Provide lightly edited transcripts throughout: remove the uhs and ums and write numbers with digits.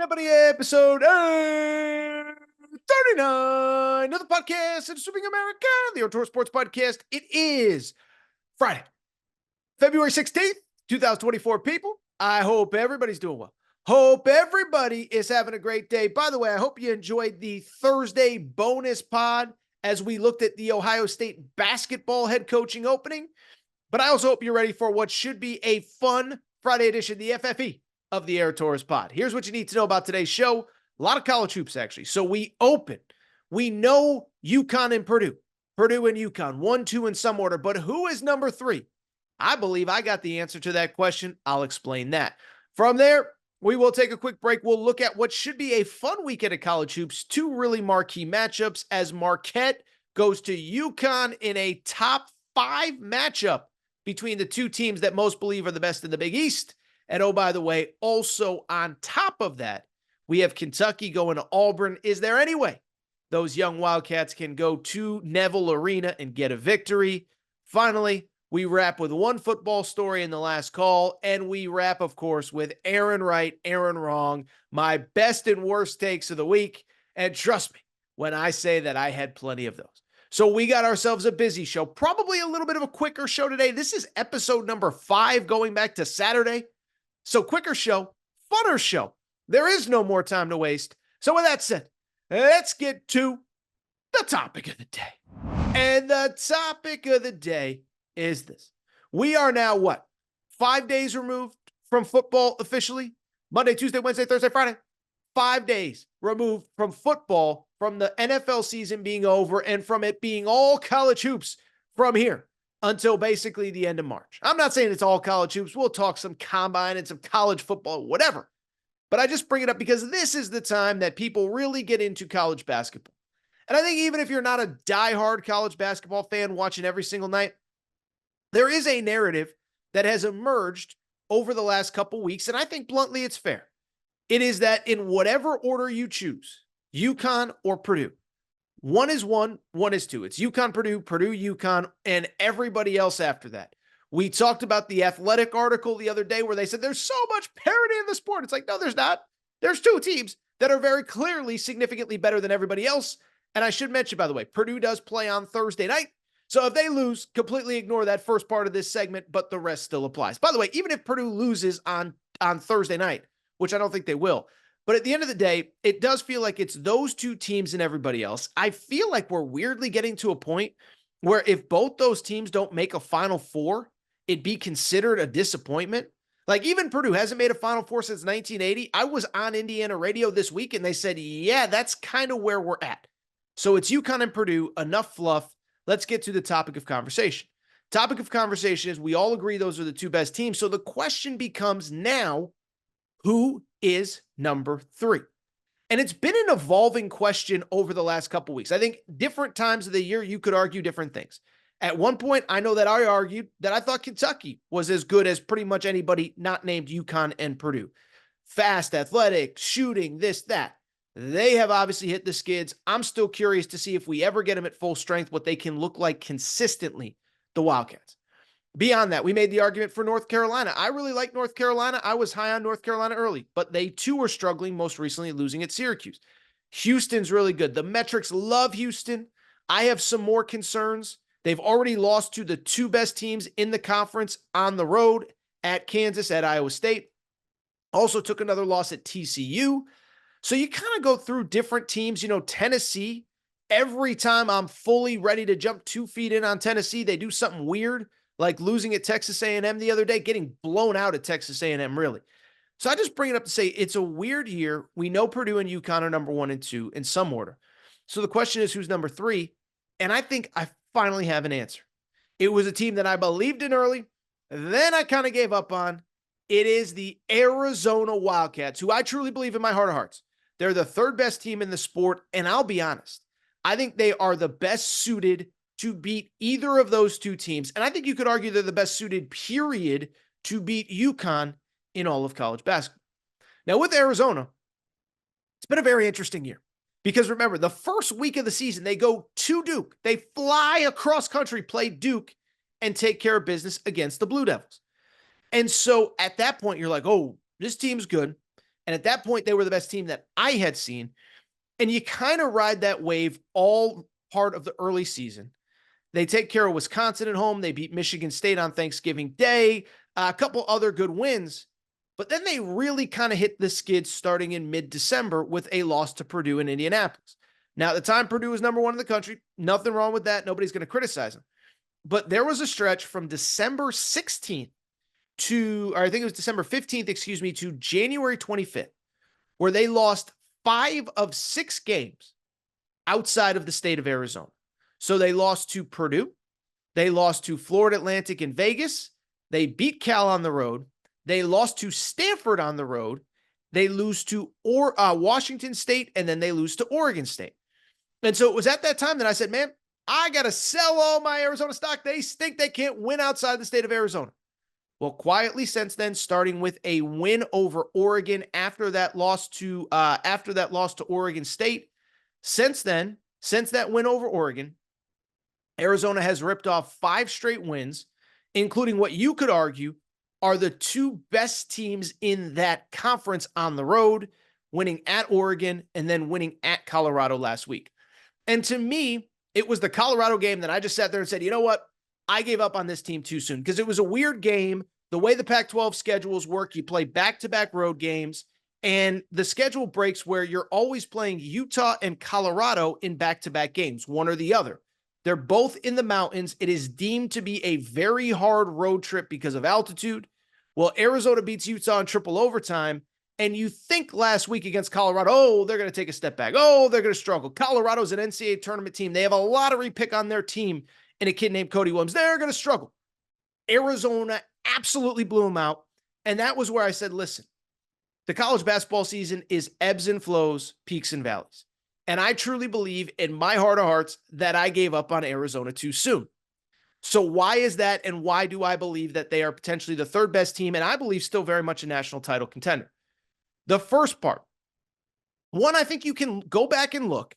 Everybody, episode 39 of the podcast of Sweeping America, the Outdoor Sports Podcast. It is Friday, February 16th, 2024, people. I hope everybody's doing well. Hope everybody is having a great day. By the way, I hope you enjoyed the Thursday bonus pod as we looked at the Ohio State basketball head coaching opening. But I also hope you're ready for what should be a fun Friday edition, the FFE of the Torres pod. Here's what you need to know about today's show. A lot of college hoops, actually. So we open. We know UConn and Purdue. Purdue and UConn, 1, 2 in some order. But who is number 3? I believe I got the answer to that question. I'll explain that. From there, we will take a quick break. We'll look at what should be a fun weekend of college hoops. 2 really marquee matchups as Marquette goes to UConn in a top 5 matchup between the 2 teams that most believe are the best in the Big East. And oh, by the way, also on top of that, we have Kentucky going to Auburn. Is there any way those young Wildcats can go to Neville Arena and get a victory? Finally, we wrap with one football story in the last call, and we wrap, of course, with Aaron Right, Aaron Wrong, my best and worst takes of the week. And trust me when I say that I had plenty of those. So we got ourselves a busy show, probably a little bit of a quicker show today. This is episode number 5 going back to Saturday. So quicker show, funner show. There is no more time to waste. So with that said, let's get to the topic of the day. And the topic of the day is this. We are now, 5 days removed from football officially? Monday, Tuesday, Wednesday, Thursday, Friday. 5 days removed from football, from the NFL season being over, and from it being all college hoops from here until basically the end of March. I'm not saying it's all college hoops. We'll talk some combine and some college football, whatever. But I just bring it up because this is the time that people really get into college basketball. And I think even if you're not a diehard college basketball fan watching every single night, there is a narrative that has emerged over the last couple weeks, and I think bluntly it's fair. It is that in whatever order you choose, UConn or Purdue, 1 is 1, 1 is 2. It's UConn, Purdue, Purdue, UConn, and everybody else after that. We talked about the Athletic article the other day where they said there's so much parity in the sport. It's like, no, there's not. There's 2 teams that are very clearly significantly better than everybody else. And I should mention, by the way, Purdue does play on Thursday night. So if they lose, completely ignore that first part of this segment, but the rest still applies. By the way, even if Purdue loses on Thursday night, which I don't think they will, but at the end of the day, it does feel like it's those 2 teams and everybody else. I feel like we're weirdly getting to a point where if both those teams don't make a Final Four, it'd be considered a disappointment. Like even Purdue hasn't made a Final Four since 1980. I was on Indiana radio this week and they said, yeah, that's kind of where we're at. So it's UConn and Purdue, enough fluff. Let's get to the topic of conversation. Topic of conversation is we all agree those are the 2 best teams. So the question becomes now, who is number 3? And it's been an evolving question over the last couple weeks. I think different times of the year, you could argue different things. At one point, I know that I argued that I thought Kentucky was as good as pretty much anybody not named UConn and Purdue. Fast, athletic, shooting, this, that. They have obviously hit the skids. I'm still curious to see if we ever get them at full strength, what they can look like consistently, the Wildcats. Beyond that, we made the argument for North Carolina. I really like North Carolina. I was high on North Carolina early, but they too are struggling, most recently losing at Syracuse. Houston's really good. The metrics love Houston. I have some more concerns. They've already lost to the 2 best teams in the conference on the road, at Kansas, at Iowa State. Also took another loss at TCU. So you kind of go through different teams. Tennessee, every time I'm fully ready to jump 2 feet in on Tennessee, they do something weird, like losing at Texas A&M the other day, getting blown out at Texas A&M, really. So I just bring it up to say it's a weird year. We know Purdue and UConn are number 1 and 2 in some order. So the question is, who's number 3? And I think I finally have an answer. It was a team that I believed in early, then I kind of gave up on. It is the Arizona Wildcats, who I truly believe in my heart of hearts. They're the 3rd best team in the sport, and I'll be honest, I think they are the best suited to beat either of those 2 teams. And I think you could argue they're the best suited, period, to beat UConn in all of college basketball. Now, with Arizona, it's been a very interesting year. Because remember, the first week of the season, they go to Duke. They fly across country, play Duke, and take care of business against the Blue Devils. And so at that point, you're like, oh, this team's good. And at that point, they were the best team that I had seen. And you kind of ride that wave all part of the early season. They take care of Wisconsin at home. They beat Michigan State on Thanksgiving Day, a couple other good wins. But then they really kind of hit the skids starting in mid-December with a loss to Purdue in Indianapolis. Now, at the time, Purdue was number 1 in the country. Nothing wrong with that. Nobody's going to criticize them. But there was a stretch from December 16th or I think it was December 15th, to January 25th, where they lost 5 of 6 games outside of the state of Arizona. So they lost to Purdue. They lost to Florida Atlantic in Vegas. They beat Cal on the road. They lost to Stanford on the road. They lose to Washington State, and then they lose to Oregon State. And so it was at that time that I said, man, I got to sell all my Arizona stock. They stink. They can't win outside the state of Arizona. Well, quietly since then, starting with a win over Oregon after that loss to Oregon State, since that win over Oregon, Arizona has ripped off 5 straight wins, including what you could argue are the 2 best teams in that conference on the road, winning at Oregon and then winning at Colorado last week. And to me, it was the Colorado game that I just sat there and said, you know what? I gave up on this team too soon because it was a weird game. The way the Pac-12 schedules work, you play back-to-back road games, and the schedule breaks where you're always playing Utah and Colorado in back-to-back games, one or the other. They're both in the mountains. It is deemed to be a very hard road trip because of altitude. Well, Arizona beats Utah in triple overtime, and you think last week against Colorado, oh, they're going to take a step back. Oh, they're going to struggle. Colorado's an NCAA tournament team. They have a lottery pick on their team and a kid named Cody Williams. They're going to struggle. Arizona absolutely blew them out, and that was where I said, listen, the college basketball season is ebbs and flows, peaks and valleys. And I truly believe in my heart of hearts that I gave up on Arizona too soon. So why is that, and why do I believe that they are potentially the 3rd best team, and I believe still very much a national title contender? The first part, one, I think you can go back and look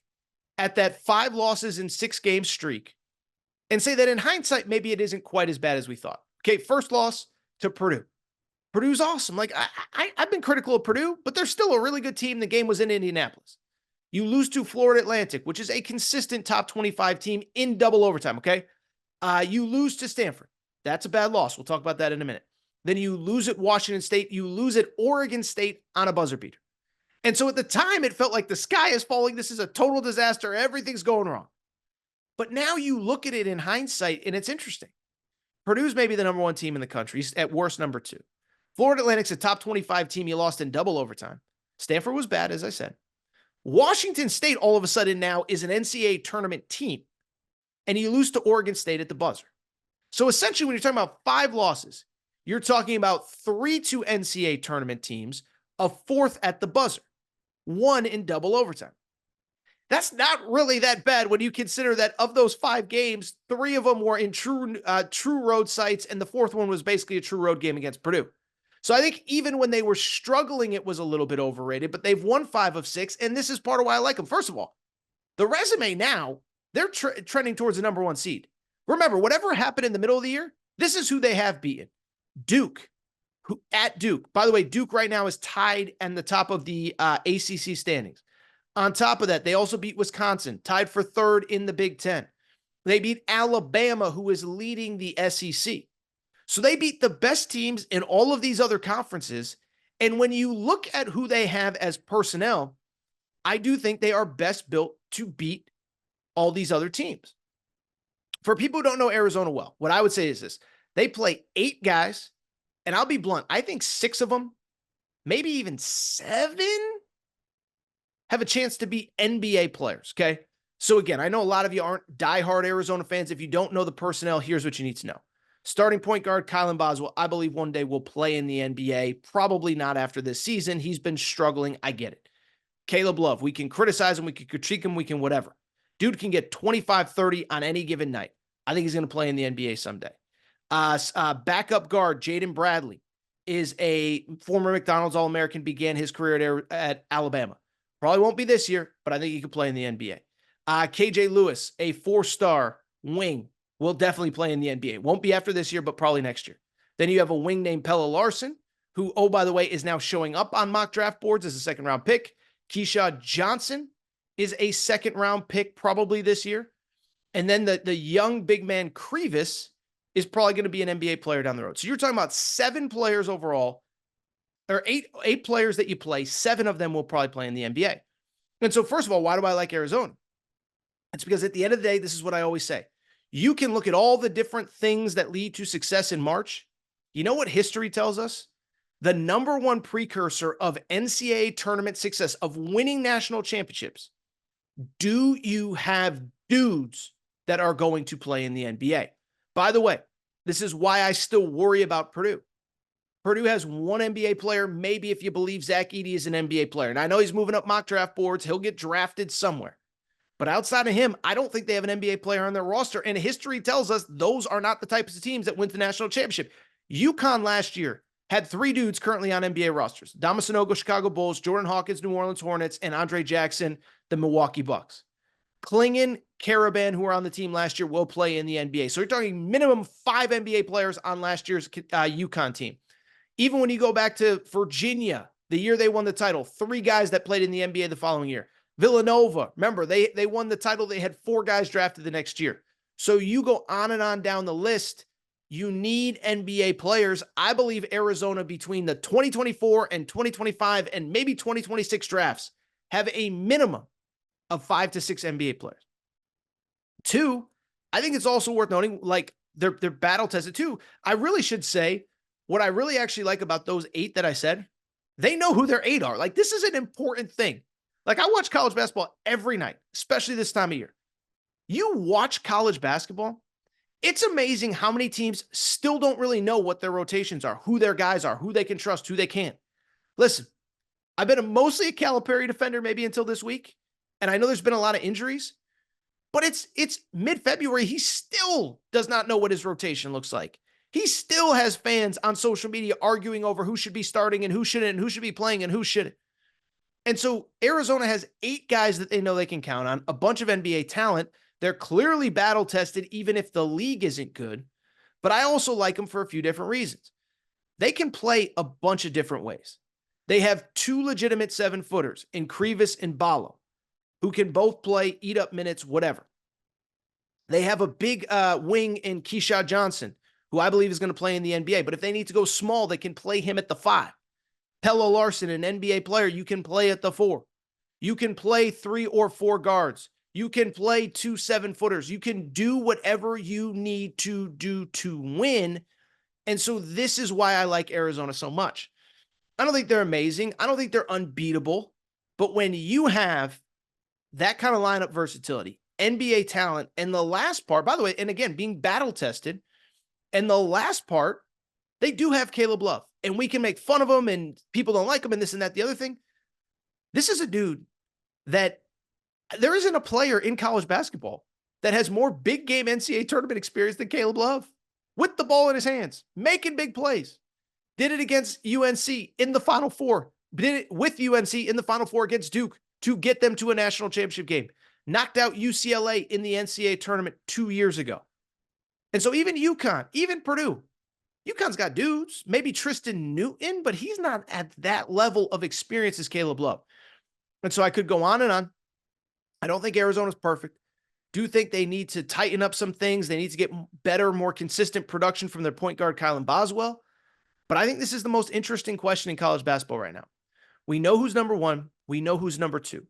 at that 5 losses in 6 game streak and say that in hindsight, maybe it isn't quite as bad as we thought. Okay, first loss to Purdue. Purdue's awesome. Like, I've been critical of Purdue, but they're still a really good team. The game was in Indianapolis. You lose to Florida Atlantic, which is a consistent top 25 team in double overtime, okay? You lose to Stanford. That's a bad loss. We'll talk about that in a minute. Then you lose at Washington State. You lose at Oregon State on a buzzer beater. And so at the time, it felt like the sky is falling. This is a total disaster. Everything's going wrong. But now you look at it in hindsight, and it's interesting. Purdue's maybe the number 1 team in the country, at worst number 2. Florida Atlantic's a top 25 team. You lost in double overtime. Stanford was bad, as I said. Washington State all of a sudden now is an NCAA tournament team, and you lose to Oregon State at the buzzer. So essentially, when you're talking about 5 losses, you're talking about 3 to NCAA tournament teams, a 4th at the buzzer, 1 in double overtime. That's not really that bad when you consider that of those 5 games, 3 of them were in true road sites, and the 4th one was basically a true road game against Purdue. So I think even when they were struggling, it was a little bit overrated, but they've won 5 of 6, and this is part of why I like them. First of all, the resume now, they're trending towards the number 1 seed. Remember, whatever happened in the middle of the year, this is who they have beaten. Duke, who at Duke. By the way, Duke right now is tied at the top of the ACC standings. On top of that, they also beat Wisconsin, tied for 3rd in the Big Ten. They beat Alabama, who is leading the SEC. So they beat the best teams in all of these other conferences. And when you look at who they have as personnel, I do think they are best built to beat all these other teams. For people who don't know Arizona well, what I would say is this. They play 8 guys, and I'll be blunt, I think 6 of them, maybe even 7, have a chance to be NBA players, okay? So again, I know a lot of you aren't diehard Arizona fans. If you don't know the personnel, here's what you need to know. Starting point guard, Kylan Boswell, I believe one day will play in the NBA. Probably not after this season. He's been struggling. I get it. Caleb Love, we can criticize him. We can critique him. We can whatever. Dude can get 25, 30 on any given night. I think he's going to play in the NBA someday. Backup guard, Jaden Bradley, is a former McDonald's All-American, began his career at Alabama. Probably won't be this year, but I think he could play in the NBA. KJ Lewis, a 4-star wing, will definitely play in the NBA. Won't be after this year, but probably next year. Then you have a wing named Pella Larson, who, oh, by the way, is now showing up on mock draft boards as a second-round pick. Keyshawn Johnson is a second-round pick probably this year. And then the young big man Krevis is probably going to be an NBA player down the road. So you're talking about 7 players overall, or eight players that you play. 7 of them will probably play in the NBA. And so first of all, why do I like Arizona? It's because at the end of the day, this is what I always say. You can look at all the different things that lead to success in March. You know what history tells us? The number one precursor of NCAA tournament success, of winning national championships. Do you have dudes that are going to play in the NBA? By the way, this is why I still worry about Purdue. Purdue has one NBA player, maybe if you believe Zach Edey is an NBA player. And I know he's moving up mock draft boards. He'll get drafted somewhere. But outside of him, I don't think they have an NBA player on their roster. And history tells us those are not the types of teams that win the national championship. UConn last year had 3 dudes currently on NBA rosters: Dama Sanogo, Chicago Bulls; Jordan Hawkins, New Orleans Hornets; and Andre Jackson, the Milwaukee Bucks. Klingon, Caravan, who were on the team last year, will play in the NBA. So you're talking minimum 5 NBA players on last year's UConn team. Even when you go back to Virginia, the year they won the title, 3 guys that played in the NBA the following year. Villanova, remember, they won the title. They had 4 guys drafted the next year. So you go on and on down the list. You need NBA players. I believe Arizona, between the 2024 and 2025 and maybe 2026 drafts, have a minimum of 5 to 6 NBA players. 2, I think it's also worth noting, like, they're battle tested too. I really should say, what I really actually like about those 8 that I said, they know who their 8 are. Like, this is an important thing. Like, I watch college basketball every night, especially this time of year. You watch college basketball, it's amazing how many teams still don't really know what their rotations are, who their guys are, who they can trust, who they can't. Listen, I've been mostly a Calipari defender maybe until this week, and I know there's been a lot of injuries, but it's mid-February. He still does not know what his rotation looks like. He still has fans on social media arguing over who should be starting and who shouldn't, and who should be playing and who shouldn't. And so Arizona has 8 guys that they know they can count on, a bunch of NBA talent. They're clearly battle-tested, even if the league isn't good. But I also like them for a few different reasons. They can play a bunch of different ways. They have 2 legitimate 7-footers in Krevis and Ballo, who can both play, eat up minutes, whatever. They have a big wing in Keyshawn Johnson, who I believe is going to play in the NBA. But if they need to go small, they can play him at the 5. Pelle Larsson, an NBA player, you can play at the 4. You can play 3 or 4 guards. You can play 2 7-footers. You can do whatever you need to do to win. And so this is why I like Arizona so much. I don't think they're amazing. I don't think they're unbeatable. But when you have that kind of lineup versatility, NBA talent, and the last part, by the way, and again, being battle tested, and the last part, they do have Caleb Love. And we can make fun of him and people don't like him and this and that. The other thing, this is a dude that there isn't a player in college basketball that has more big game NCAA tournament experience than Caleb Love, with the ball in his hands, making big plays. Did it against UNC in the Final Four. Did it with UNC in the Final Four against Duke to get them to a national championship game. Knocked out UCLA in the NCAA tournament 2 years ago. And so even UConn, even Purdue, UConn's got dudes, maybe Tristan Newton, but he's not at that level of experience as Caleb Love. And so I could go on and on. I don't think Arizona's perfect. Do think they need to tighten up some things. They need to get better, more consistent production from their point guard, Kylan Boswell. But I think this is the most interesting question in college basketball right now. We know who's number 1. We know who's number 2.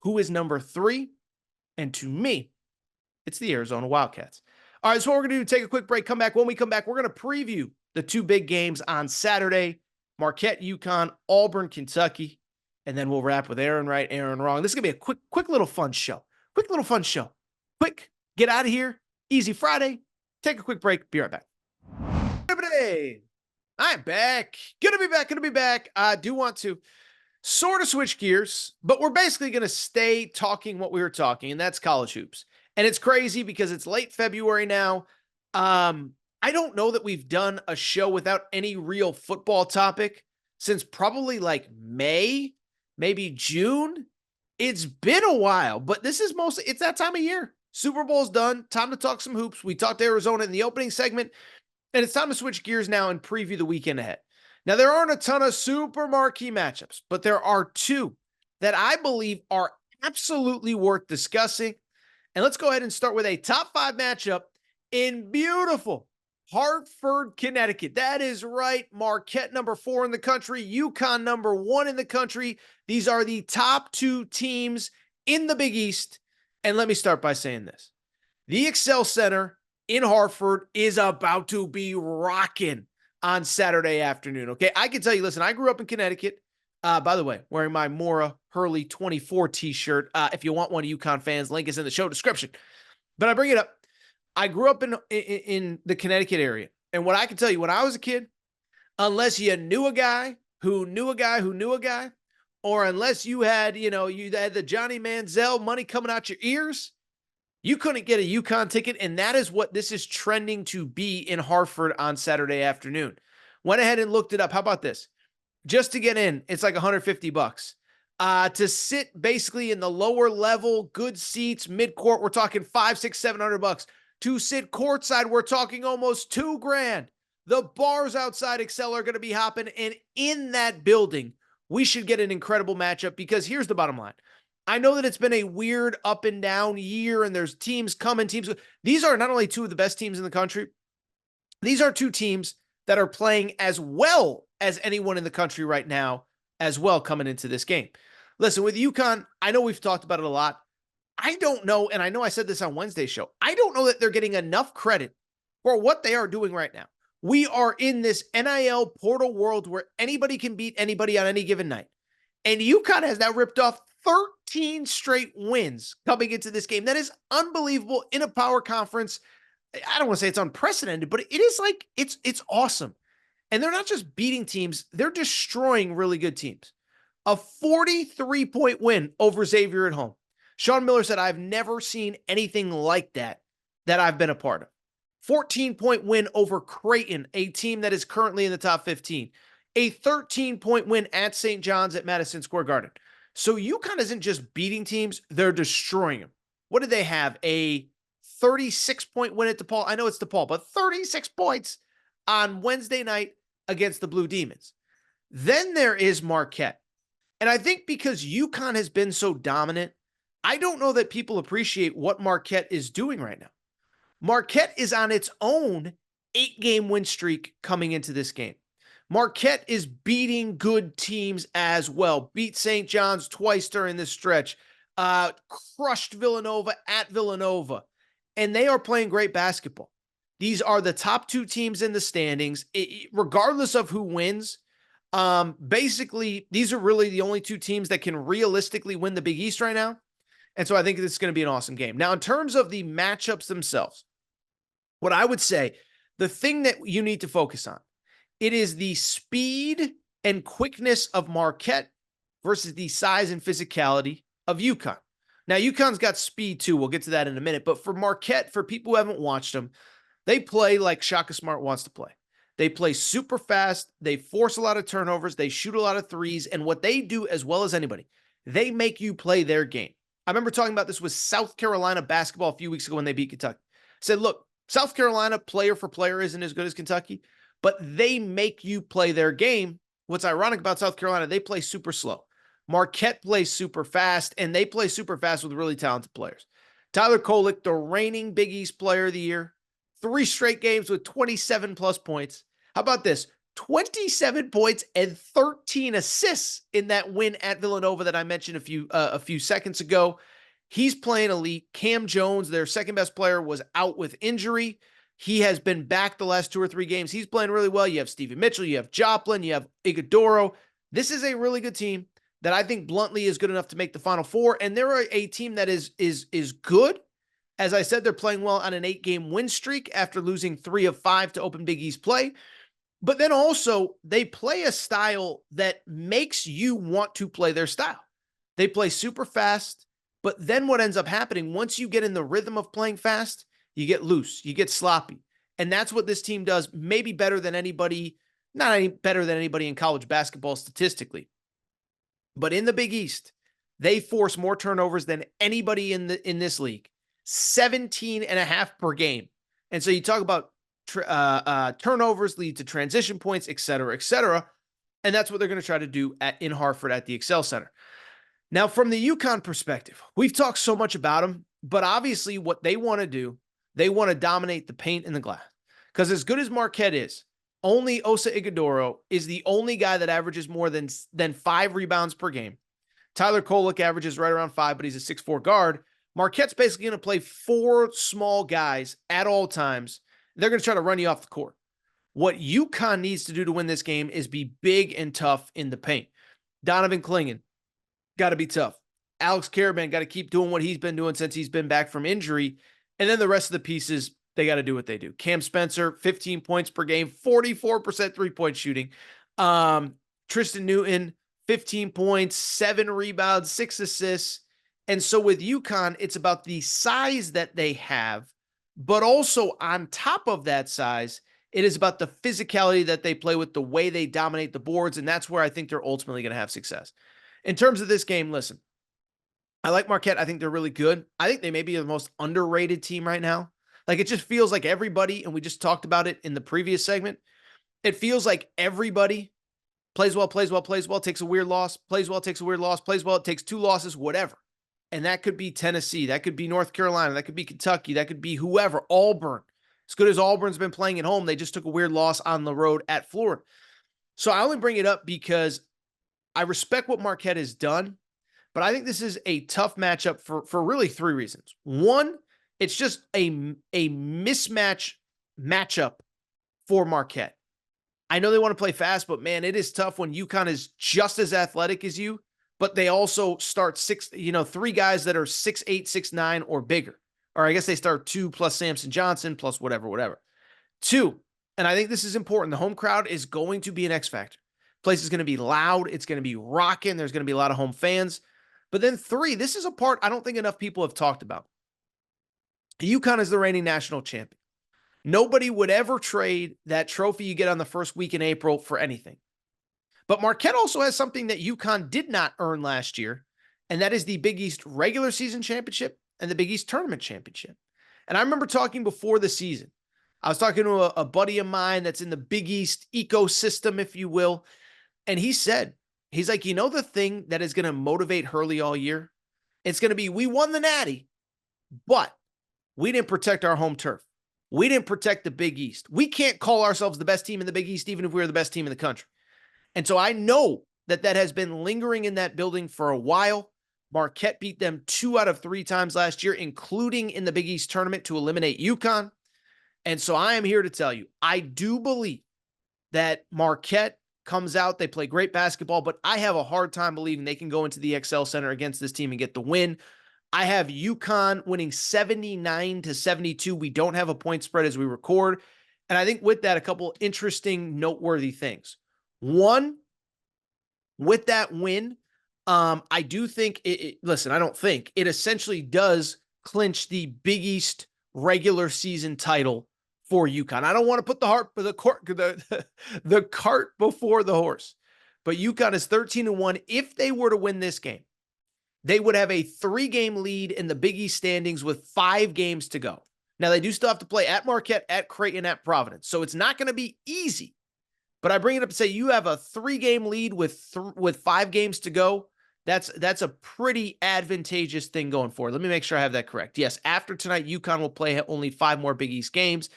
Who is number 3? And to me, it's the Arizona Wildcats. All right, so what we're going to do, take a quick break, come back. When we come back, we're going to preview the 2 big games on Saturday, Marquette-UConn, Auburn, Kentucky, and then we'll wrap with Aaron Right, Aaron Wrong. This is going to be a quick little fun show. Quick little fun show. Quick, get out of here. Easy Friday. Take a quick break. Be right back. I'm back. Going to be back. I do want to sort of switch gears, but we're basically going to stay talking what we were talking, and that's college hoops. And it's crazy because it's late February now. I don't know that we've done a show without any real football topic since probably like May, maybe June. It's been a while, but this is mostly, it's that time of year. Super Bowl's done. Time to talk some hoops. We talked Arizona in the opening segment, and it's time to switch gears now and preview the weekend ahead. Now, there aren't a ton of super marquee matchups, but there are two that I believe are absolutely worth discussing. And let's go ahead and start with a top 5 matchup in beautiful Hartford, Connecticut. That is right. Marquette number 4 in the country, UConn number 1 in the country. These are the top 2 teams in the Big East. And let me start by saying this. The Excel Center in Hartford is about to be rocking on Saturday afternoon. Okay. I can tell you, listen, I grew up in Connecticut. By the way, wearing my Maura Hurley 24 t-shirt. If you want one of UConn fans, link is in the show description. But I bring it up. I grew up in the Connecticut area. And what I can tell you, when I was a kid, unless you knew a guy who knew a guy who knew a guy, or unless you had, you had the Johnny Manziel money coming out your ears, you couldn't get a UConn ticket. And that is what this is trending to be in Hartford on Saturday afternoon. Went ahead and looked it up. How about this? Just to get in, it's like $150. To sit basically in the lower level, good seats, mid-court, we're talking $500, $600, $700. To sit courtside, we're talking almost $2,000. The bars outside Excel are going to be hopping, and in that building, we should get an incredible matchup because here's the bottom line. I know that it's been a weird up and down year, and there's teams coming, teams. These are not only two of the best teams in the country, these are two teams that are playing as well as anyone in the country right now as well coming into this game. Listen, with UConn, I know we've talked about it a lot. I don't know, and I know I said this on Wednesday's show, I don't know that they're getting enough credit for what they are doing right now. We are in this NIL portal world where anybody can beat anybody on any given night. And UConn has now ripped off 13 straight wins coming into this game. That is unbelievable in a power conference. I don't want to say it's unprecedented, but it is like, it's awesome. And they're not just beating teams, they're destroying really good teams. A 43-point win over Xavier at home. Sean Miller said, I've never seen anything like that I've been a part of. 14-point win over Creighton, a team that is currently in the top 15. A 13-point win at St. John's at Madison Square Garden. So UConn isn't just beating teams, they're destroying them. What did they have? A 36-point win at DePaul. I know it's DePaul, but 36 points on Wednesday night against the Blue Demons. Then there is Marquette. And I think because UConn has been so dominant, I don't know that people appreciate what Marquette is doing right now. Marquette is on its own 8-game win streak coming into this game. Marquette is beating good teams as well. Beat St. John's twice during this stretch. Crushed Villanova at Villanova. And they are playing great basketball. These are the top 2 teams in the standings. Regardless of who wins, basically, these are really the only 2 teams that can realistically win the Big East right now. And so I think this is going to be an awesome game. Now, in terms of the matchups themselves, what I would say, the thing that you need to focus on, it is the speed and quickness of Marquette versus the size and physicality of UConn. Now, UConn's got speed too. We'll get to that in a minute. But for Marquette, for people who haven't watched them, they play like Shaka Smart wants to play. They play super fast. They force a lot of turnovers. They shoot a lot of threes. And what they do as well as anybody, they make you play their game. I remember talking about this with South Carolina basketball a few weeks ago when they beat Kentucky. I said, look, South Carolina player for player isn't as good as Kentucky, but they make you play their game. What's ironic about South Carolina, they play super slow. Marquette plays super fast, and they play super fast with really talented players. Tyler Kolek, the reigning Big East player of the year, 3 straight games with 27-plus points. How about this? 27 points and 13 assists in that win at Villanova that I mentioned a few seconds ago. He's playing elite. Cam Jones, their second-best player, was out with injury. He has been back the last 2 or 3 games. He's playing really well. You have Stephen Mitchell, you have Joplin, you have Iguodaro. This is a really good team that I think bluntly is good enough to make the Final Four, and they're a team that is good. As I said, they're playing well on an 8-game win streak after losing 3 of 5 to open Big East play. But then also, they play a style that makes you want to play their style. They play super fast, but then what ends up happening, once you get in the rhythm of playing fast, you get loose, you get sloppy. And that's what this team does, maybe better than anybody, not any better than anybody in college basketball statistically. But in the Big East, they force more turnovers than anybody in this league. 17.5 per game. And so you talk about turnovers, lead to transition points, et cetera, et cetera. And that's what they're going to try to do in Hartford at the Excel Center. Now, from the UConn perspective, we've talked so much about them, but obviously what they want to do, they want to dominate the paint and the glass. Because as good as Marquette is, only Osa Ighodaro is the only guy that averages more than 5 rebounds per game. Tyler Kolek averages right around 5, but he's a 6'4" guard. Marquette's basically going to play 4 small guys at all times. They're going to try to run you off the court. What UConn needs to do to win this game is be big and tough in the paint. Donovan Clingan, got to be tough. Alex Caravan got to keep doing what he's been doing since he's been back from injury. And then the rest of the pieces, they got to do what they do. Cam Spencer, 15 points per game, 44% three-point shooting. Tristan Newton, 15 points, 7 rebounds, 6 assists. And so with UConn, it's about the size that they have, but also on top of that size, it is about the physicality that they play with, the way they dominate the boards, and that's where I think they're ultimately going to have success. In terms of this game, listen, I like Marquette. I think they're really good. I think they may be the most underrated team right now. Like, it just feels like everybody, and we just talked about it in the previous segment, it feels like everybody plays well, takes a weird loss, plays well, takes a weird loss, plays well, takes 2 losses, whatever. And that could be Tennessee, that could be North Carolina, that could be Kentucky, that could be whoever, Auburn. As good as Auburn's been playing at home, they just took a weird loss on the road at Florida. So I only bring it up because I respect what Marquette has done, but I think this is a tough matchup for really 3 reasons. One, it's just a mismatch matchup for Marquette. I know they want to play fast, but man, it is tough when UConn is just as athletic as you, but they also start 3 guys that are 6'8", 6'9", or bigger. Or I guess they start 2 plus Samson Johnson plus whatever. 2, and I think this is important, the home crowd is going to be an X factor. Place is going to be loud. It's going to be rocking. There's going to be a lot of home fans. But then 3, this is a part I don't think enough people have talked about. UConn is the reigning national champion. Nobody would ever trade that trophy you get on the first week in April for anything. But Marquette also has something that UConn did not earn last year, and that is the Big East regular season championship and the Big East tournament championship. And I remember talking before the season. I was talking to a buddy of mine that's in the Big East ecosystem, if you will, and he said, he's like, the thing that is going to motivate Hurley all year? It's going to be, we won the Natty, but we didn't protect our home turf. We didn't protect the Big East. We can't call ourselves the best team in the Big East, even if we were the best team in the country. And so I know that has been lingering in that building for a while. Marquette beat them 2 out of 3 times last year, including in the Big East tournament to eliminate UConn. And so I am here to tell you, I do believe that Marquette comes out, they play great basketball, but I have a hard time believing they can go into the Excel Center against this team and get the win. I have UConn winning 79-72. We don't have a point spread as we record. And I think with that, a couple interesting, noteworthy things. One, with that win, I do think listen, I don't think it essentially does clinch the Big East regular season title for UConn. I don't want to put the cart before the horse, but UConn is 13-1. If they were to win this game, they would have a 3-game lead in the Big East standings with 5 games to go. Now, they do still have to play at Marquette, at Creighton, at Providence, so it's not going to be easy. But I bring it up to say you have a 3-game lead with 5 games to go. That's a pretty advantageous thing going forward. Let me make sure I have that correct. Yes, after tonight, UConn will play only 5 more Big East games.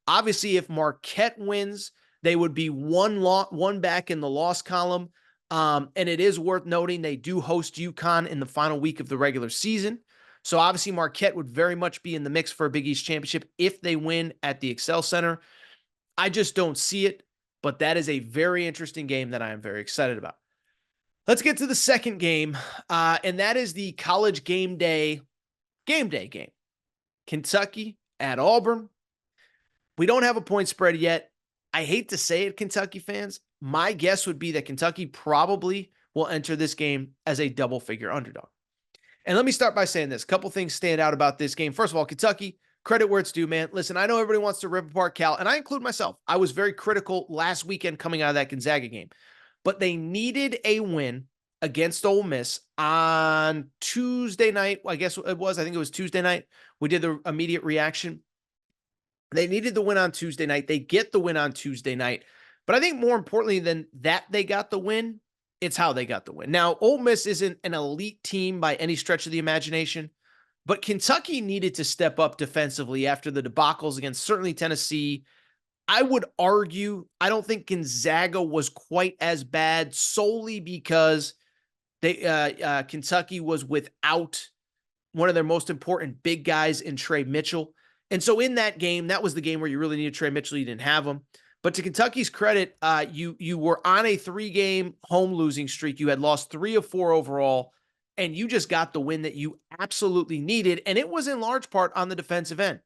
Obviously, if Marquette wins, they would be one back in the loss column. And it is worth noting they do host UConn in the final week of the regular season. So obviously Marquette would very much be in the mix for a Big East championship if they win at the Excel Center. I just don't see it, but that is a very interesting game that I am very excited about. Let's get to the second game, and that is the college game day game. Kentucky at Auburn. We don't have a point spread yet. I hate to say it, Kentucky fans. My guess would be that Kentucky probably will enter this game as a double-figure underdog. And let me start by saying this. A couple things stand out about this game. First of all, Kentucky, credit where it's due, man. Listen, I know everybody wants to rip apart Cal, and I include myself. I was very critical last weekend coming out of that Gonzaga game. But they needed a win against Ole Miss on Tuesday night. I guess it was. I think it was Tuesday night. We did the immediate reaction. They needed the win on Tuesday night. They get the win on Tuesday night. But I think more importantly than that they got the win, it's how they got the win. Now, Ole Miss isn't an elite team by any stretch of the imagination, but Kentucky needed to step up defensively after the debacles against certainly Tennessee. I would argue, I don't think Gonzaga was quite as bad solely because Kentucky was without one of their most important big guys in Trey Mitchell. And so in that game, that was the game where you really needed Trey Mitchell. You didn't have him. But to Kentucky's credit, you were on a 3-game home losing streak. You had lost 3 of 4 overall, and you just got the win that you absolutely needed. And it was in large part on the defensive end.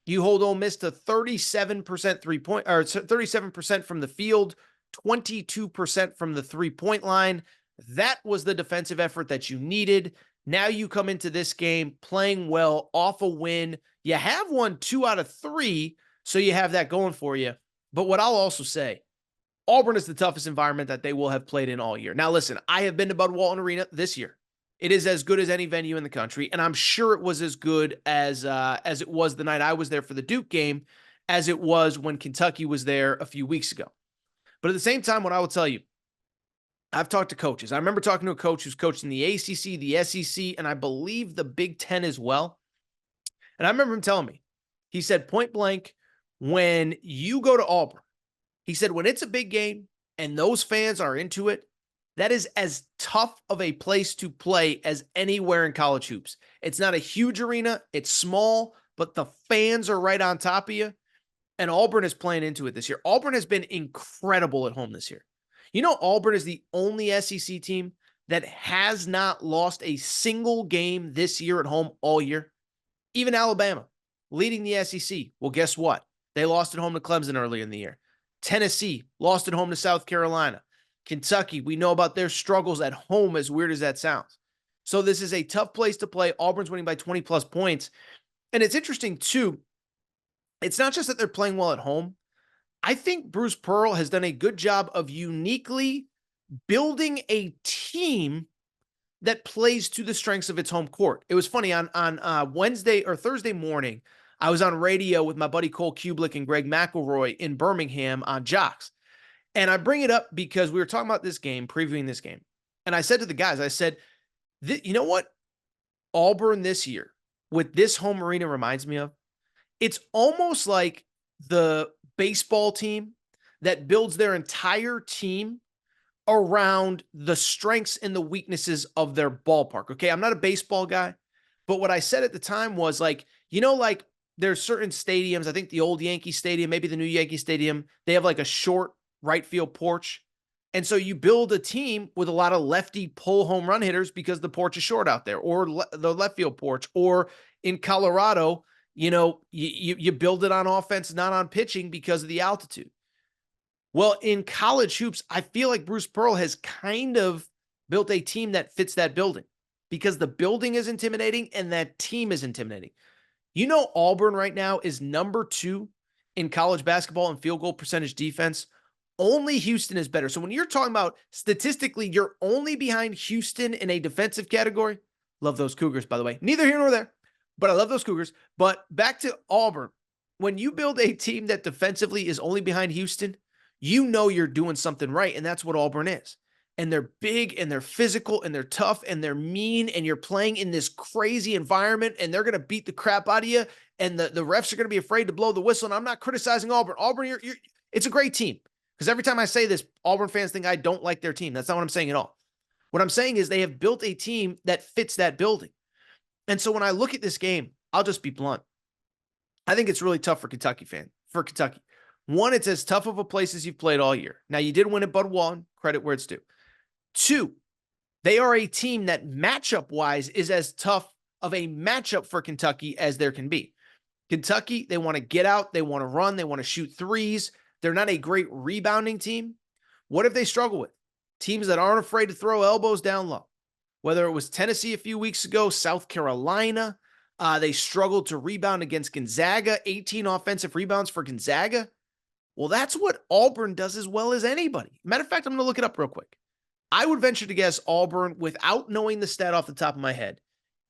You hold Ole Miss to 37% 3-point or 37% from the field, 22% from the 3-point line. That was the defensive effort that you needed. Now you come into this game playing well, off a win. You have won 2 out of 3, so you have that going for you. But what I'll also say, Auburn is the toughest environment that they will have played in all year. Now, listen, I have been to Bud Walton Arena this year. It is as good as any venue in the country, and I'm sure it was as good as it was the night I was there for the Duke game, as it was when Kentucky was there a few weeks ago. But at the same time, what I will tell you, I've talked to coaches. I remember talking to a coach who's coached in the ACC, the SEC, and I believe the Big Ten as well. And I remember him telling me, he said point blank, when you go to Auburn, he said, when it's a big game and those fans are into it, that is as tough of a place to play as anywhere in college hoops. It's not a huge arena. It's small, but the fans are right on top of you. And Auburn is playing into it this year. Auburn has been incredible at home this year. You know, Auburn is the only SEC team that has not lost a single game this year at home all year. Even Alabama, leading the SEC. Well, guess what? They lost at home to Clemson earlier in the year. Tennessee lost at home to South Carolina. Kentucky, we know about their struggles at home, as weird as that sounds. So this is a tough place to play. Auburn's winning by 20-plus points. And it's interesting, too. It's not just that they're playing well at home. I think Bruce Pearl has done a good job of uniquely building a team that plays to the strengths of its home court. It was funny, on Wednesday or Thursday morning, I was on radio with my buddy Cole Kublick and Greg McElroy in Birmingham on Jocks. And I bring it up because we were talking about this game, previewing this game. And I said to the guys, I said, you know what Auburn this year with this home arena reminds me of? It's almost like the baseball team that builds their entire team around the strengths and the weaknesses of their ballpark. Okay, I'm not a baseball guy, but what I said at the time was like, you know, like there's certain stadiums, I think the old Yankee Stadium, maybe the new Yankee Stadium, they have like a short right field porch. And so you build a team with a lot of lefty pull home run hitters because the porch is short out there, or the left field porch, or in Colorado, you know, you build it on offense, not on pitching because of the altitude. Well, in college hoops, I feel like Bruce Pearl has kind of built a team that fits that building because the building is intimidating and that team is intimidating. You know, Auburn right now is number 2 in college basketball and field goal percentage defense. Only Houston is better. So when you're talking about statistically, you're only behind Houston in a defensive category. Love those Cougars, by the way. Neither here nor there, but I love those Cougars. But back to Auburn. When you build a team that defensively is only behind Houston, you know you're doing something right, and that's what Auburn is. And they're big, and they're physical, and they're tough, and they're mean, and you're playing in this crazy environment, and they're going to beat the crap out of you, and the refs are going to be afraid to blow the whistle, and I'm not criticizing Auburn. Auburn, it's a great team. Because every time I say this, Auburn fans think I don't like their team. That's not what I'm saying at all. What I'm saying is they have built a team that fits that building. And so when I look at this game, I'll just be blunt. I think it's really tough for Kentucky. One, it's as tough of a place as you've played all year. Now, you did win at Bud Walton, credit where it's due. 2, they are a team that matchup-wise is as tough of a matchup for Kentucky as there can be. Kentucky, they want to get out, they want to run, they want to shoot threes. They're not a great rebounding team. What if they struggle with teams that aren't afraid to throw elbows down low? Whether it was Tennessee a few weeks ago, South Carolina, they struggled to rebound against Gonzaga, 18 offensive rebounds for Gonzaga. Well, that's what Auburn does as well as anybody. Matter of fact, I'm going to look it up real quick. I would venture to guess Auburn, without knowing the stat off the top of my head,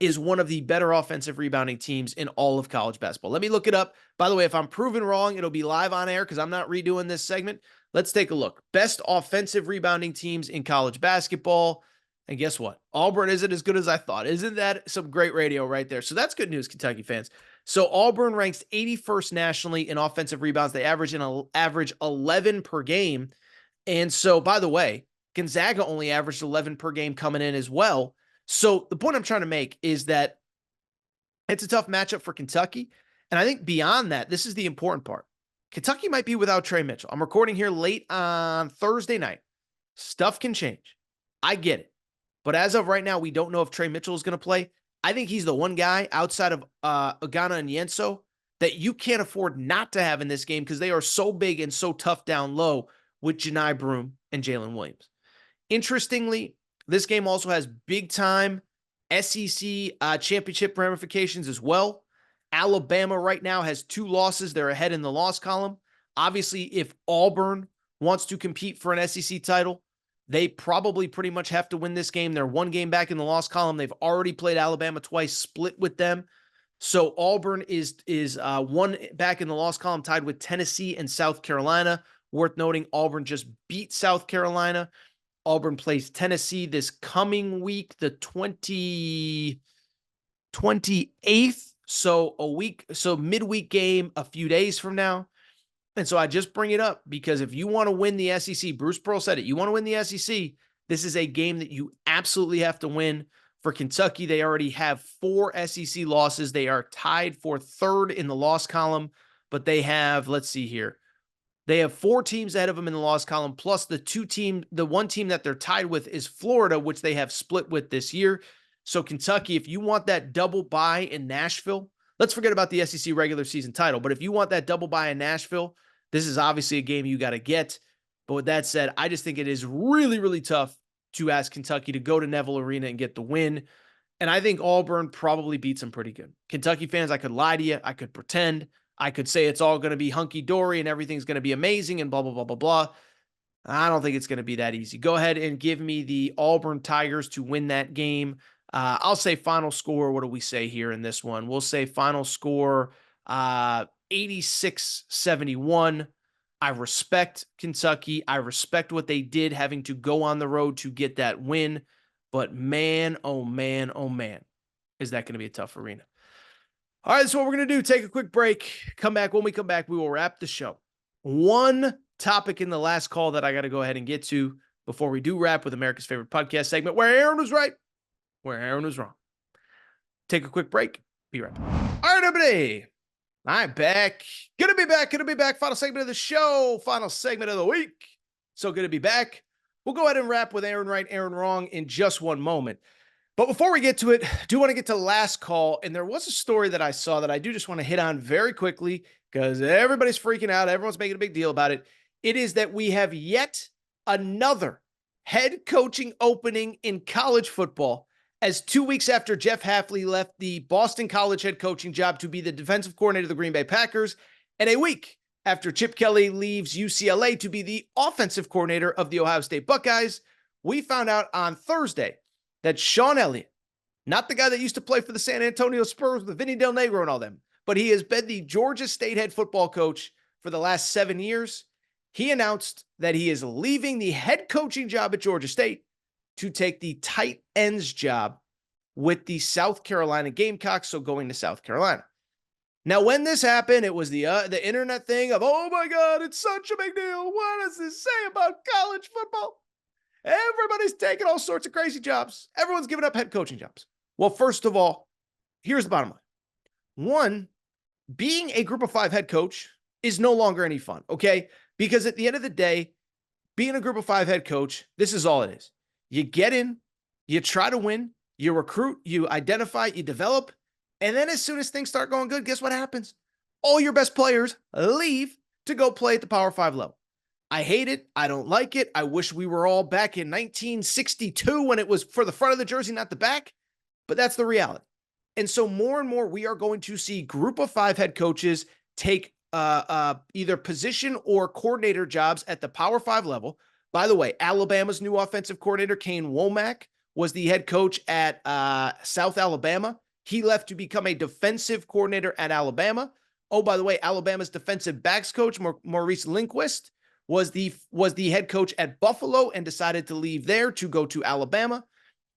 is one of the better offensive rebounding teams in all of college basketball. Let me look it up. By the way, if I'm proven wrong, it'll be live on air because I'm not redoing this segment. Let's take a look. Best offensive rebounding teams in college basketball. And guess what? Auburn isn't as good as I thought. Isn't that some great radio right there? So that's good news, Kentucky fans. So Auburn ranks 81st nationally in offensive rebounds. They average 11 per game. And so, by the way, Gonzaga only averaged 11 per game coming in as well. So the point I'm trying to make is that it's a tough matchup for Kentucky. And I think beyond that, this is the important part. Kentucky might be without Trey Mitchell. I'm recording here late on Thursday night. Stuff can change. I get it. But as of right now, we don't know if Trey Mitchell is going to play. I think he's the one guy outside of Ogana and Yenso that you can't afford not to have in this game because they are so big and so tough down low with Janai Broome and Jalen Williams. Interestingly, this game also has big-time SEC championship ramifications as well. Alabama right now has 2 losses. They're ahead in the loss column. Obviously, if Auburn wants to compete for an SEC title, they probably pretty much have to win this game. They're 1 game back in the loss column. They've already played Alabama twice, split with them. So Auburn is 1 back in the loss column, tied with Tennessee and South Carolina. Worth noting, Auburn just beat South Carolina. Auburn plays Tennessee this coming week, the 28th. So midweek game a few days from now. And so I just bring it up because if you want to win the SEC, Bruce Pearl said it, you want to win the SEC, this is a game that you absolutely have to win. For Kentucky, they already have 4 SEC losses. They are tied for 3rd in the loss column, but they have, let's see here. They have 4 teams ahead of them in the loss column, plus the one team that they're tied with is Florida, which they have split with this year. So Kentucky, if you want that double bye in Nashville, let's forget about the SEC regular season title, but if you want that double bye in Nashville, this is obviously a game you got to get. But with that said, I just think it is really, really tough to ask Kentucky to go to Neville Arena and get the win. And I think Auburn probably beats them pretty good. Kentucky fans, I could lie to you. I could pretend. I could say it's all going to be hunky-dory and everything's going to be amazing and blah, blah, blah, blah, blah. I don't think it's going to be that easy. Go ahead and give me the Auburn Tigers to win that game. I'll say final score. What do we say here in this one? We'll say final score 86-71. I respect Kentucky. I respect what they did having to go on the road to get that win. But man, oh man, is that going to be a tough arena. All right, that's what we're going to do. Take a quick break. Come back. When we come back, we will wrap the show. One topic in the last call that I got to go ahead and get to before we do wrap with America's favorite podcast segment, where Aaron was right, where Aaron was wrong. Take a quick break. Be right back. All right, everybody. I'm back. Gonna be back. Final segment of the show. Final segment of the week. So good to be back. We'll go ahead and wrap with Aaron right, Aaron wrong in just one moment. But before we get to it, I do want to get to last call. And there was a story that I saw that I do just want to hit on very quickly because everybody's freaking out. Everyone's making a big deal about it. It is that we have yet another head coaching opening in college football, as 2 weeks after Jeff Hafley left the Boston College head coaching job to be the defensive coordinator of the Green Bay Packers, and a week after Chip Kelly leaves UCLA to be the offensive coordinator of the Ohio State Buckeyes, we found out on Thursday that Sean Elliott, not the guy that used to play for the San Antonio Spurs with Vinny Del Negro and all them, but he has been the Georgia State head football coach for the last 7 years. He announced that he is leaving the head coaching job at Georgia State to take the tight ends job with the South Carolina Gamecocks, so going to South Carolina. Now, when this happened, it was the internet thing of, oh my God, it's such a big deal. What does this say about college football? Everybody's taking all sorts of crazy jobs. Everyone's giving up head coaching jobs. Well, first of all, here's the bottom line. One, being a group of 5 head coach is no longer any fun, okay? Because at the end of the day, being a group of 5 head coach, this is all it is. You get in, you try to win, you recruit, you identify, you develop, and then as soon as things start going good, guess what happens? All your best players leave to go play at the Power 5 level. I hate it. I don't like it. I wish we were all back in 1962 when it was for the front of the jersey, not the back, but that's the reality. And so more and more, we are going to see group of 5 head coaches take either position or coordinator jobs at the Power 5 level. By the way, Alabama's new offensive coordinator, Kane Womack, was the head coach at South Alabama. He left to become a defensive coordinator at Alabama. Oh, by the way, Alabama's defensive backs coach, Maurice Linguist, was the head coach at Buffalo and decided to leave there to go to Alabama.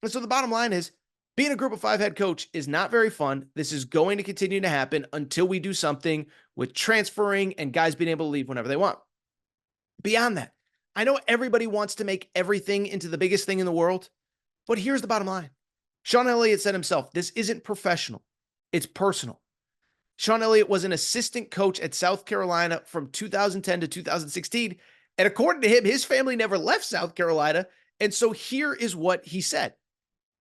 And so the bottom line is, being a group of 5 head coach is not very fun. This is going to continue to happen until we do something with transferring and guys being able to leave whenever they want. Beyond that, I know everybody wants to make everything into the biggest thing in the world, but here's the bottom line. Sean Elliott said himself, this isn't professional. It's personal. Sean Elliott was an assistant coach at South Carolina from 2010 to 2016. And according to him, his family never left South Carolina. And so here is what he said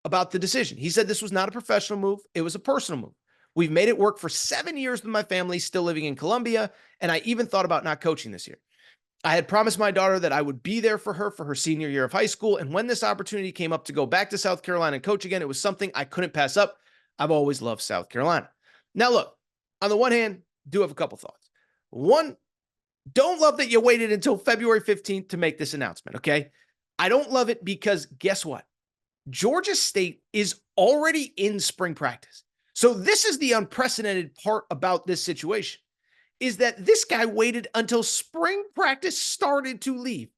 about the decision. He said this was not a professional move. It was a personal move. We've made it work for 7 years with my family still living in Columbia. And I even thought about not coaching this year. I had promised my daughter that I would be there for her senior year of high school. And when this opportunity came up to go back to South Carolina and coach again, it was something I couldn't pass up. I've always loved South Carolina. Now, look, on the one hand, do have a couple thoughts. One, don't love that you waited until February 15th to make this announcement, okay? I don't love it because guess what? Georgia State is already in spring practice. So this is the unprecedented part about this situation, is that this guy waited until spring practice started to leave.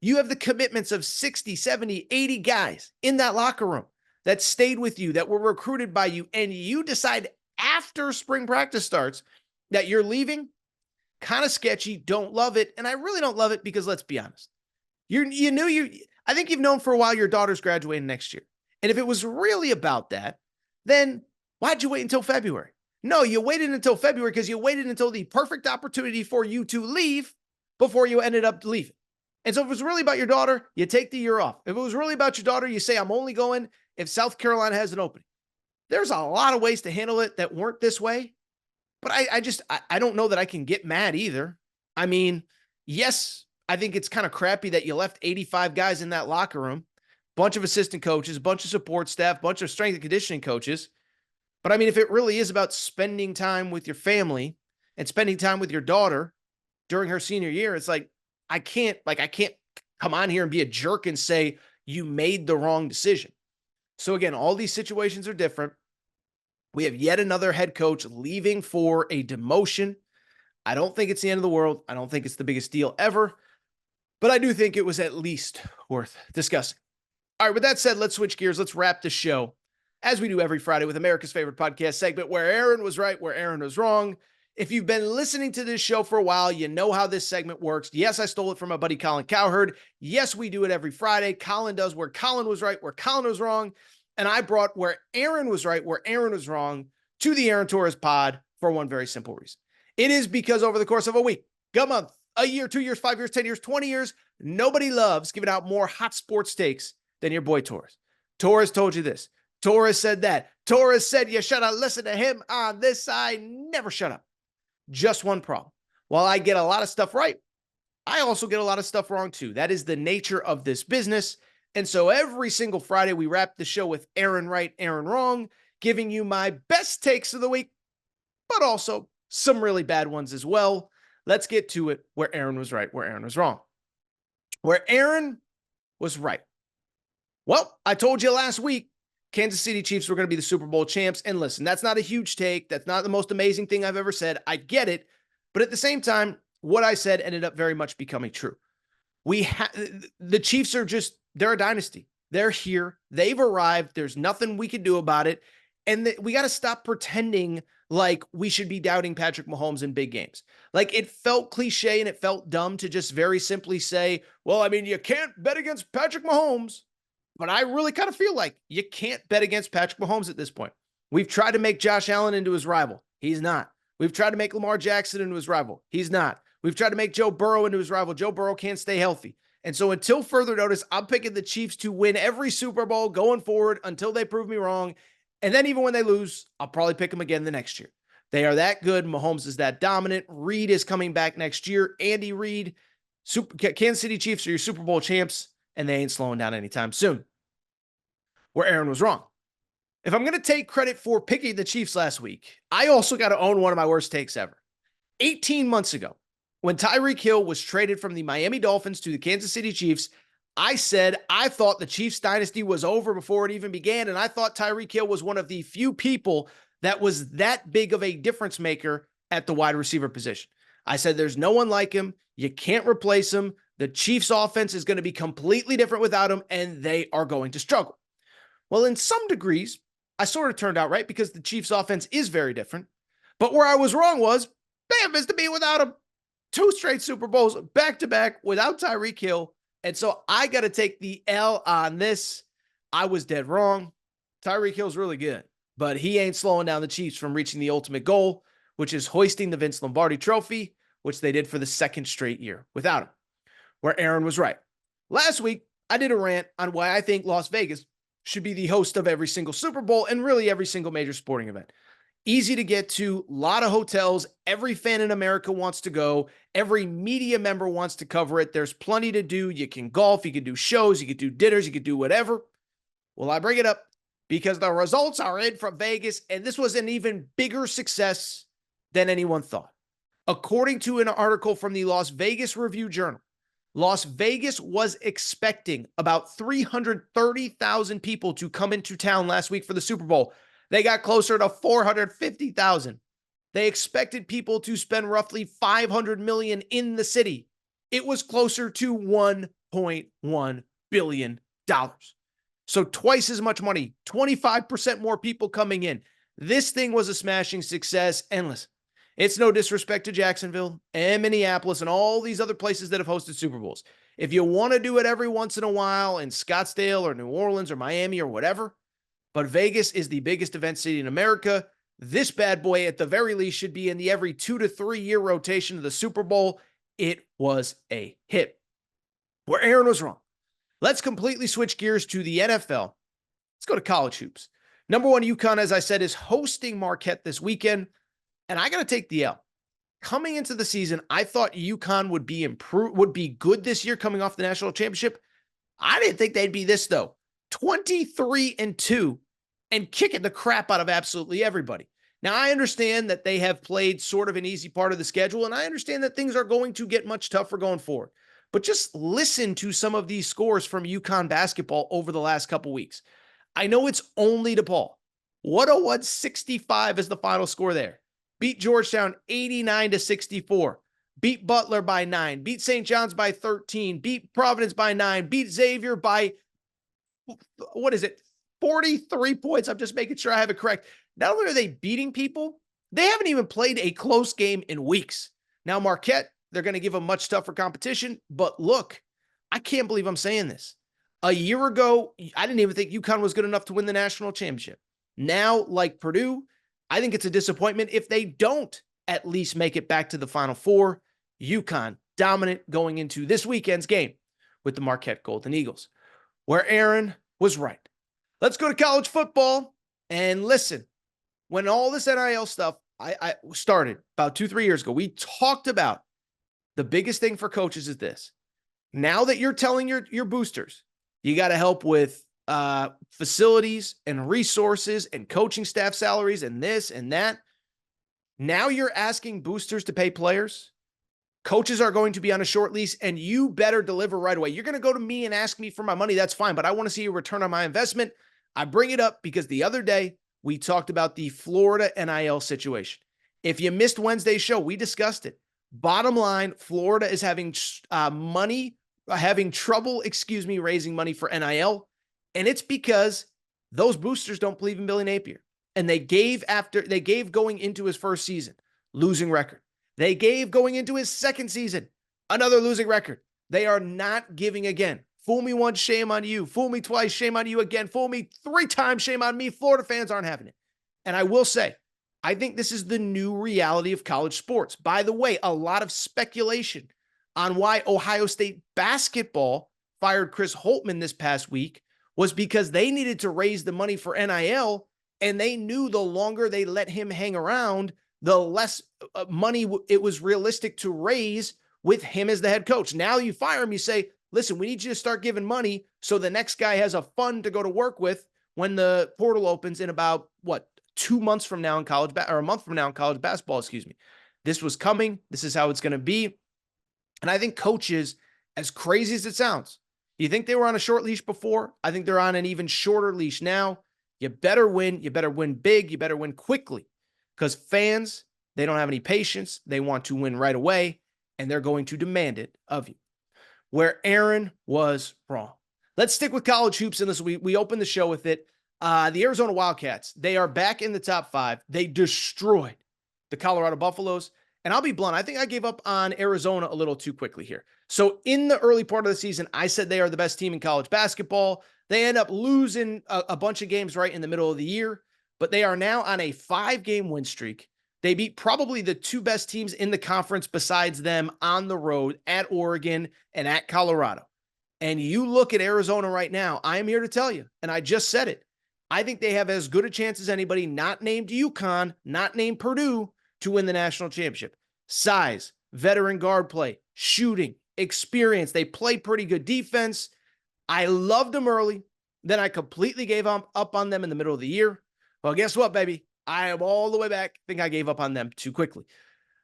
You have the commitments of 60, 70, 80 guys in that locker room that stayed with you, that were recruited by you, and you decide after spring practice starts that you're leaving. Kind of sketchy. Don't love it. And I really don't love it because let's be honest. I think you've known for a while your daughter's graduating next year. And if it was really about that, then why'd you wait until February? No, you waited until February because you waited until the perfect opportunity for you to leave before you ended up leaving. And so if it was really about your daughter, you take the year off. If it was really about your daughter, you say, I'm only going if South Carolina has an opening. There's a lot of ways to handle it that weren't this way. But I don't know that I can get mad either. I mean, yes, I think it's kind of crappy that you left 85 guys in that locker room, bunch of assistant coaches, bunch of support staff, bunch of strength and conditioning coaches. But I mean, if it really is about spending time with your family and spending time with your daughter during her senior year, it's like, I can't come on here and be a jerk and say you made the wrong decision. So again, all these situations are different. We have yet another head coach leaving for a demotion. I don't think it's the end of the world. I don't think it's the biggest deal ever, but I do think it was at least worth discussing. All right, with that said, let's switch gears. Let's wrap the show, as we do every Friday, with America's favorite podcast segment, where Aaron was right, where Aaron was wrong. If you've been listening to this show for a while, you know how this segment works. Yes, I stole it from my buddy Colin Cowherd. Yes, we do it every Friday. Colin does where Colin was right, where Colin was wrong. And I brought where Aaron was right, where Aaron was wrong to the Aaron Torres pod for one very simple reason. It is because over the course of a week, a month, a year, 2 years, 5 years, 10 years, 20 years, nobody loves giving out more hot sports takes than your boy Torres. Torres told you this. Torres said that. Torres said you should have listened to him on this side. Never shut up. Just one problem. While I get a lot of stuff right, I also get a lot of stuff wrong too. That is the nature of this business. And so every single Friday, we wrap the show with Aaron right, Aaron wrong, giving you my best takes of the week, but also some really bad ones as well. Let's get to it where Aaron was right, where Aaron was wrong. Where Aaron was right. Well, I told you last week, Kansas City Chiefs were going to be the Super Bowl champs. And listen, that's not a huge take. That's not the most amazing thing I've ever said. I get it. But at the same time, what I said ended up very much becoming true. The Chiefs are they're a dynasty. They're here. They've arrived. There's nothing we can do about it. And we got to stop pretending like we should be doubting Patrick Mahomes in big games. Like, it felt cliche and it felt dumb to just very simply say, well, I mean, you can't bet against Patrick Mahomes. But I really kind of feel like you can't bet against Patrick Mahomes at this point. We've tried to make Josh Allen into his rival. He's not. We've tried to make Lamar Jackson into his rival. He's not. We've tried to make Joe Burrow into his rival. Joe Burrow can't stay healthy. And so until further notice, I'm picking the Chiefs to win every Super Bowl going forward until they prove me wrong. And then even when they lose, I'll probably pick them again the next year. They are that good. Mahomes is that dominant. Reed is coming back next year. Andy Reid. Kansas City Chiefs are your Super Bowl champs, and they ain't slowing down anytime soon. Where Aaron was wrong. If I'm going to take credit for picking the Chiefs last week, I also got to own one of my worst takes ever. 18 months ago, when Tyreek Hill was traded from the Miami Dolphins to the Kansas City Chiefs, I said I thought the Chiefs dynasty was over before it even began, and I thought Tyreek Hill was one of the few people that was that big of a difference maker at the wide receiver position. I said there's no one like him. You can't replace him. The Chiefs offense is going to be completely different without him, and they are going to struggle. Well, in some degrees, I sort of turned out right because the Chiefs offense is very different. But where I was wrong was they have missed a beat without him. 2 straight Super Bowls back to back without Tyreek Hill. And so I got to take the L on this. I was dead wrong. Tyreek Hill's really good, but he ain't slowing down the Chiefs from reaching the ultimate goal, which is hoisting the Vince Lombardi trophy, which they did for the 2nd straight year without him, where Aaron was right. Last week, I did a rant on why I think Las Vegas should be the host of every single Super Bowl and really every single major sporting event. Easy to get to, a lot of hotels. Every fan in America wants to go. Every media member wants to cover it. There's plenty to do. You can golf, you can do shows, you can do dinners, you can do whatever. Well, I bring it up because the results are in from Vegas, and this was an even bigger success than anyone thought. According to an article from the Las Vegas Review-Journal, Las Vegas was expecting about 330,000 people to come into town last week for the Super Bowl. They got closer to 450,000. They expected people to spend roughly $500 million in the city. It was closer to $1.1 billion. So twice as much money, 25% more people coming in. This thing was a smashing success. And listen, it's no disrespect to Jacksonville and Minneapolis and all these other places that have hosted Super Bowls. If you want to do it every once in a while in Scottsdale or New Orleans or Miami or whatever, but Vegas is the biggest event city in America. This bad boy, at the very least, should be in the every 2 to 3 year rotation of the Super Bowl. It was a hit. Where Aaron was wrong. Let's completely switch gears to the NFL. Let's go to college hoops. Number 1, UConn, as I said, is hosting Marquette this weekend, and I got to take the L. Coming into the season, I thought UConn would be good this year coming off the national championship. I didn't think they'd be this, though. 23-2 and kicking the crap out of absolutely everybody. Now, I understand that they have played sort of an easy part of the schedule, and I understand that things are going to get much tougher going forward. But just listen to some of these scores from UConn basketball over the last couple weeks. I know it's only DePaul. 101-65 is the final score there. Beat Georgetown 89-64. Beat Butler by 9. Beat St. John's by 13. Beat Providence by 9. Beat Xavier by 43 points. I'm just making sure I have it correct. Not only are they beating people, they haven't even played a close game in weeks. Now, Marquette, they're going to give them much tougher competition. But look, I can't believe I'm saying this. A year ago, I didn't even think UConn was good enough to win the national championship. Now, like Purdue, I think it's a disappointment if they don't at least make it back to the Final Four. UConn dominant going into this weekend's game with the Marquette Golden Eagles, where Aaron was right. Let's go to college football and listen. When all this NIL stuff I started about 2-3 years ago, we talked about the biggest thing for coaches is this. Now that you're telling your boosters, you got to help with facilities and resources and coaching staff salaries and this and that. Now you're asking boosters to pay players. Coaches are going to be on a short lease, and you better deliver right away. You're going to go to me and ask me for my money. That's fine, but I want to see a return on my investment. I bring it up because the other day we talked about the Florida NIL situation. If you missed Wednesday's show, we discussed it. Bottom line, Florida is having trouble, raising money for NIL. And it's because those boosters don't believe in Billy Napier. And they gave going into his first season, losing record. They gave going into his second season, another losing record. They are not giving again. Fool me once, shame on you. Fool me twice, shame on you again. Fool me 3 times, shame on me. Florida fans aren't having it. And I will say, I think this is the new reality of college sports. By the way, a lot of speculation on why Ohio State basketball fired Chris Holtmann this past week was because they needed to raise the money for NIL, and they knew the longer they let him hang around, the less money it was realistic to raise with him as the head coach. Now you fire him, you say, listen, we need you to start giving money so the next guy has a fund to go to work with when the portal opens in about, 2 months from now in college, or a month from now in college basketball, This was coming. This is how it's going to be. And I think coaches, as crazy as it sounds, You think they were on a short leash before? I think they're on an even shorter leash now. You better win. You better win big. You better win quickly, because fans, they don't have any patience. They want to win right away, and they're going to demand it of you. Where Aaron was wrong. Let's stick with college hoops, and listen, we opened the show with it. The Arizona Wildcats, they are back in the top 5. They destroyed the Colorado Buffaloes. And I'll be blunt, I think I gave up on Arizona a little too quickly here. So in the early part of the season, I said they are the best team in college basketball. They end up losing a bunch of games right in the middle of the year, but they are now on a 5-game win streak. They beat probably the 2 best teams in the conference besides them on the road at Oregon and at Colorado. And you look at Arizona right now, I am here to tell you, and I just said it, I think they have as good a chance as anybody, not named UConn, not named Purdue, to win the national championship. Size, veteran guard play, shooting, experience. They play pretty good defense. I loved them early. Then I completely gave up on them in the middle of the year. Well, guess what, baby? I am all the way back. I think I gave up on them too quickly.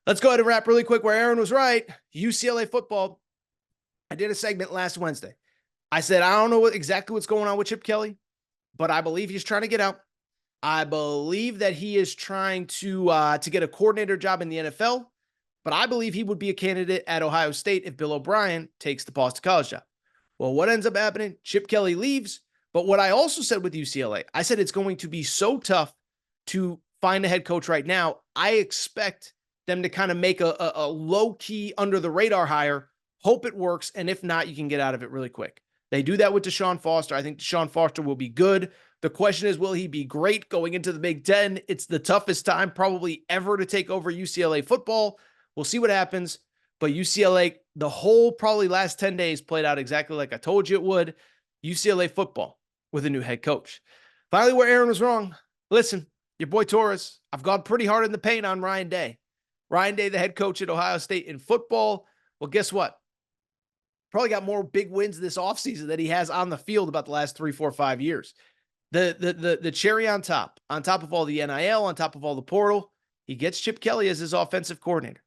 Let's go ahead and wrap really quick where Aaron was right. UCLA football. I did a segment last Wednesday. I said, I don't know exactly what's going on with Chip Kelly, but I believe he's trying to get out. I believe that he is trying to get a coordinator job in the NFL, but I believe he would be a candidate at Ohio State if Bill O'Brien takes the Boston College job. Well, what ends up happening? Chip Kelly leaves, but what I also said with UCLA, I said it's going to be so tough to find a head coach right now. I expect them to kind of make a low-key, under-the-radar hire, hope it works, and if not, you can get out of it really quick. They do that with Deshaun Foster. I think Deshaun Foster will be good. The question is, will he be great going into the Big Ten? It's the toughest time probably ever to take over UCLA football. We'll see what happens. But UCLA, the whole probably last 10 days played out exactly like I told you it would. UCLA football with a new head coach. Finally, where Aaron was wrong. Listen, your boy Torres, I've gone pretty hard in the paint on Ryan Day. Ryan Day, the head coach at Ohio State in football. Well, guess what? Probably got more big wins this offseason that he has on the field about the last 3, 4, 5 years. The cherry on top of all the NIL, on top of all the portal, he gets Chip Kelly as his offensive coordinator.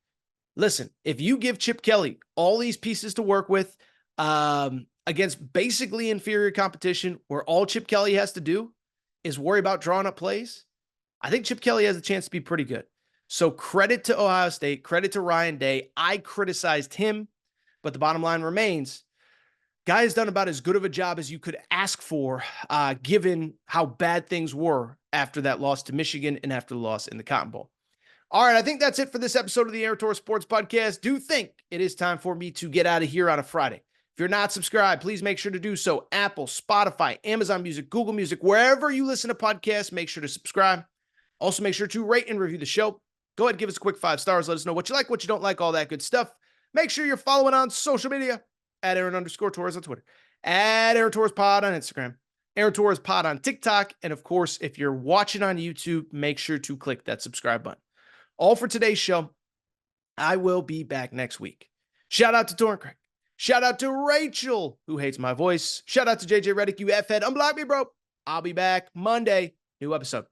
Listen, if you give Chip Kelly all these pieces to work with against basically inferior competition where all Chip Kelly has to do is worry about drawing up plays, I think Chip Kelly has a chance to be pretty good. So credit to Ohio State, credit to Ryan Day. I criticized him, but the bottom line remains, guy has done about as good of a job as you could ask for, given how bad things were after that loss to Michigan and after the loss in the Cotton Bowl. All right, I think that's it for this episode of the Aaron Torres Sports Podcast. Do think it is time for me to get out of here on a Friday. If you're not subscribed, please make sure to do so. Apple, Spotify, Amazon Music, Google Music, wherever you listen to podcasts, make sure to subscribe. Also, make sure to rate and review the show. Go ahead and give us a quick 5 stars. Let us know what you like, what you don't like, all that good stuff. Make sure you're following on social media at Aaron_Torres on Twitter, at Aaron Torres Pod on Instagram, Aaron Torres Pod on TikTok. And of course, if you're watching on YouTube, make sure to click that subscribe button. All for today's show. I will be back next week. Shout out to Torrin Craig. Shout out to Rachel, who hates my voice. Shout out to JJ Redick, you F-head. Unblock me, bro. I'll be back Monday. New episode.